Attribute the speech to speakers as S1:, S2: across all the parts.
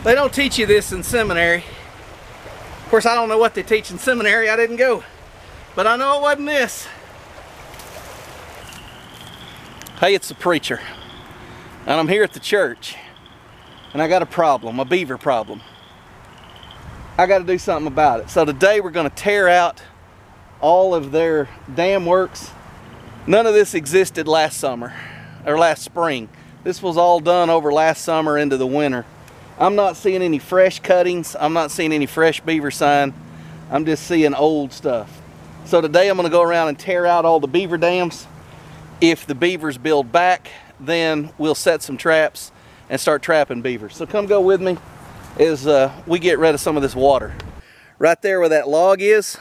S1: They don't teach you this in seminary. Of course, I don't know what they teach in seminary. I didn't go. But I know it wasn't this. Hey, it's the preacher. And I'm here at the church. And I got a problem, a beaver problem. I got to do something about it. So today we're going to tear out all of their dam works. None of this existed last summer, or last spring. This was all done over last summer into the winter. I'm not seeing any fresh cuttings. I'm not seeing any fresh beaver sign. I'm just seeing old stuff. So today I'm going to go around and tear out all the beaver dams. If the beavers build back, then we'll set some traps and start trapping beavers. So come go with me as we get rid of some of this water. Right there where that log is,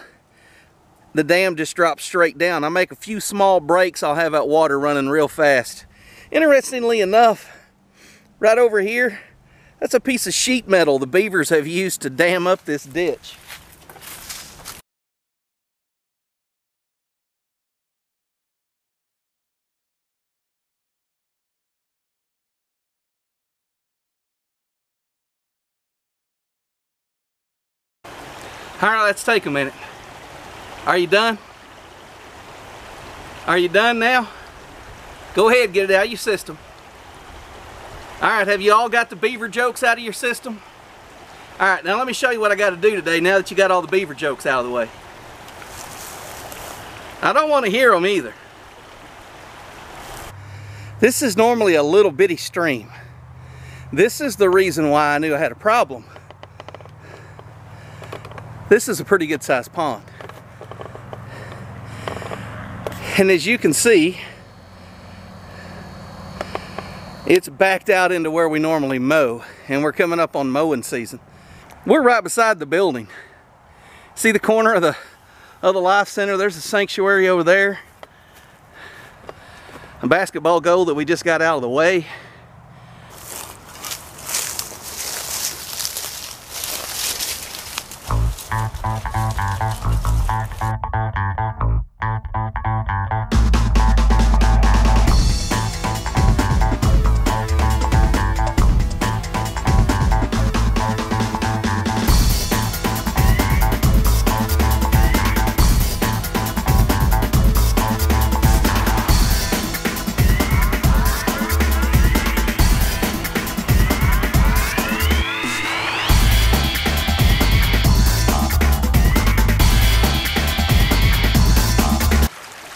S1: the dam just drops straight down. I make a few small breaks, I'll have that water running real fast. Interestingly enough, right over here, that's a piece of sheet metal the beavers have used to dam up this ditch. All right, let's take a minute. Are you done? Are you done now? Go ahead, get it out of your system. All right, have you all got the beaver jokes out of your system? All right, now let me show you what I got to do today now that you got all the beaver jokes out of the way. I don't want to hear them either. This is normally a little bitty stream. This is the reason why I knew I had a problem. This is a pretty good sized pond. And as you can see, it's backed out into where we normally mow, and we're coming up on mowing season. We're right beside the building. See the corner of the Life Center? There's a sanctuary over there. A basketball goal that we just got out of the way.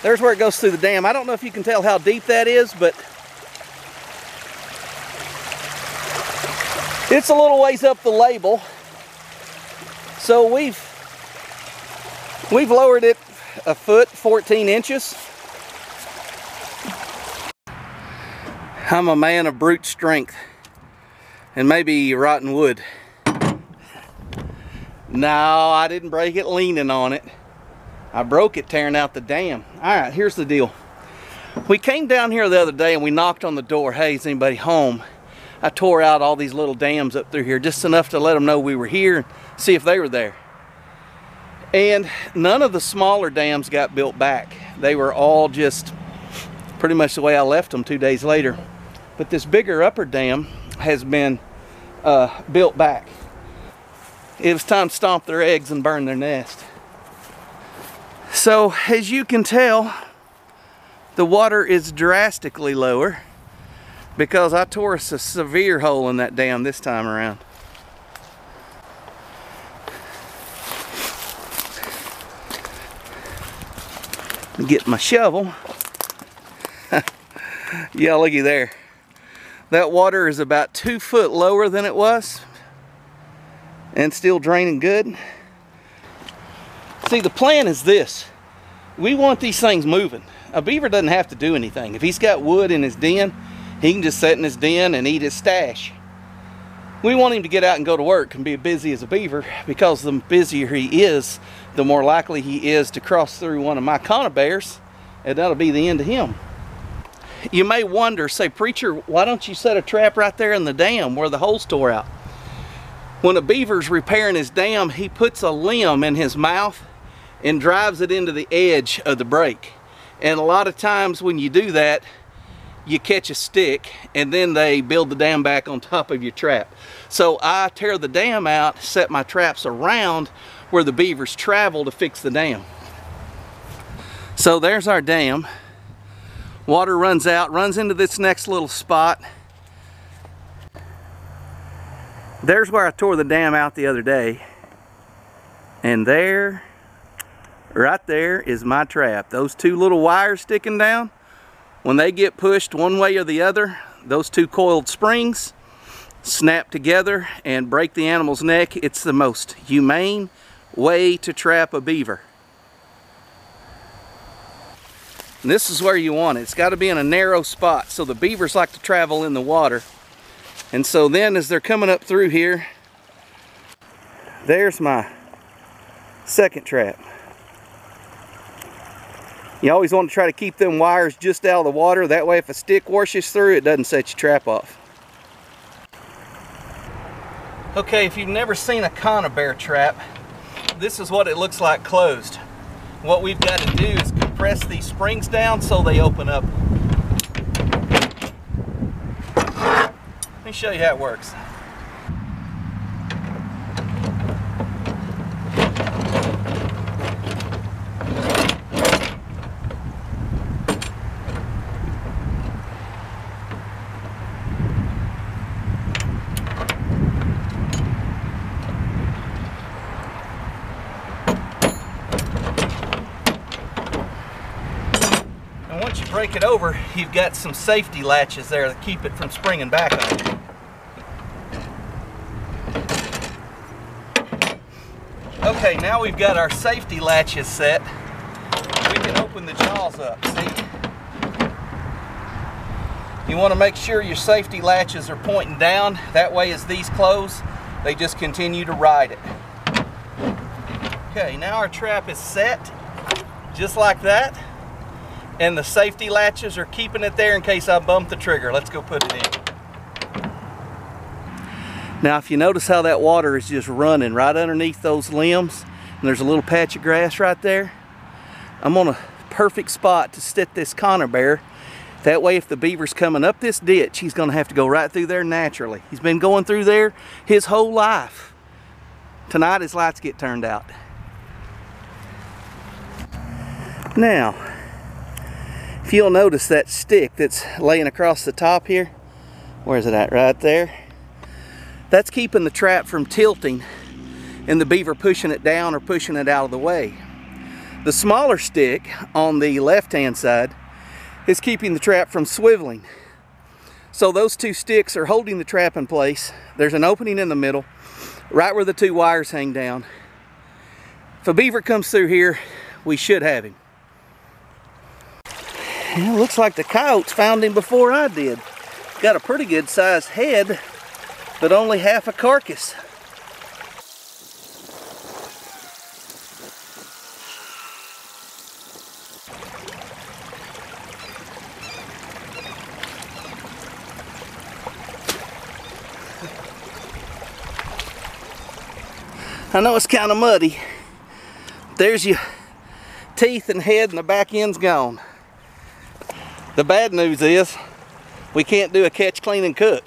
S1: There's where it goes through the dam. I don't know if you can tell how deep that is, but it's a little ways up the label. So we've lowered it a foot, 14 inches. I'm a man of brute strength and maybe rotten wood. No, I didn't break it leaning on it. I broke it tearing out the dam. All right, here's the deal. We came down here the other day and we knocked on the door. Hey, is anybody home? I tore out all these little dams up through here, just enough to let them know we were here and see if they were there. And none of the smaller dams got built back. They were all just pretty much the way I left them 2 days later. But this bigger upper dam has been built back. It was time to stomp their eggs and burn their nest. So as you can tell, the water is drastically lower because I tore us a severe hole in that dam this time around. Get my shovel. Yeah, looky there. That water is about 2 foot lower than it was and still draining good. See, the plan is this. We want these things moving. A beaver doesn't have to do anything. If he's got wood in his den, he can just sit in his den and eat his stash. We want him to get out and go to work and be busy as a beaver, because the busier he is, the more likely he is to cross through one of my conibears, and that'll be the end of him. You may wonder, say, preacher, why don't you set a trap right there in the dam where the hole's tore out? When a beaver's repairing his dam, he puts a limb in his mouth and drives it into the edge of the break. And a lot of times when you do that, you catch a stick and then they build the dam back on top of your trap. So I tear the dam out, set my traps around where the beavers travel to fix the dam. So there's our dam. Water runs out, runs into this next little spot. There's where I tore the dam out the other day. And there, right there is my trap. Those two little wires sticking down, when they get pushed one way or the other, those two coiled springs snap together and break the animal's neck. It's the most humane way to trap a beaver. And this is where you want it. It's got to be in a narrow spot, so the beavers like to travel in the water. And so then as they're coming up through here, there's my second trap. You always want to try to keep them wires just out of the water. That way if a stick washes through, it doesn't set your trap off. Okay, if you've never seen a conibear trap, this is what it looks like closed. What we've got to do is compress these springs down so they open up. Let me show you how it works. And once you break it over, you've got some safety latches there to keep it from springing back on you. Okay, now we've got our safety latches set. We can open the jaws up, see? You want to make sure your safety latches are pointing down. That way as these close, they just continue to ride it. Okay, now our trap is set, just like that. And the safety latches are keeping it there in case I bump the trigger. Let's go put it in. Now if you notice how that water is just running right underneath those limbs, and there's a little patch of grass right there, I'm on a perfect spot to set this conibear. That way if the beaver's coming up this ditch, he's going to have to go right through there naturally. He's been going through there his whole life. Tonight his lights get turned out. Now, if you'll notice that stick that's laying across the top here, where's it at? Right there. That's keeping the trap from tilting and the beaver pushing it down or pushing it out of the way. The smaller stick on the left-hand side is keeping the trap from swiveling. So those two sticks are holding the trap in place. There's an opening in the middle, right where the two wires hang down. If a beaver comes through here, we should have him. It looks like the coyotes found him before I did. Got a pretty good sized head, but only half a carcass. I know it's kind of muddy. There's your teeth and head and the back end's gone. The bad news is we can't do a catch, clean, and cook.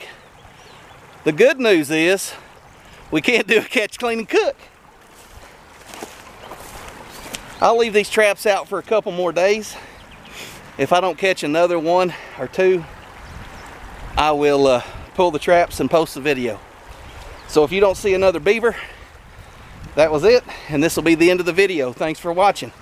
S1: The good news is we can't do a catch, clean, and cook. I'll leave these traps out for a couple more days. If I don't catch another one or two, I will pull the traps and post the video. So if you don't see another beaver, that was it, and this will be the end of the video. Thanks for watching.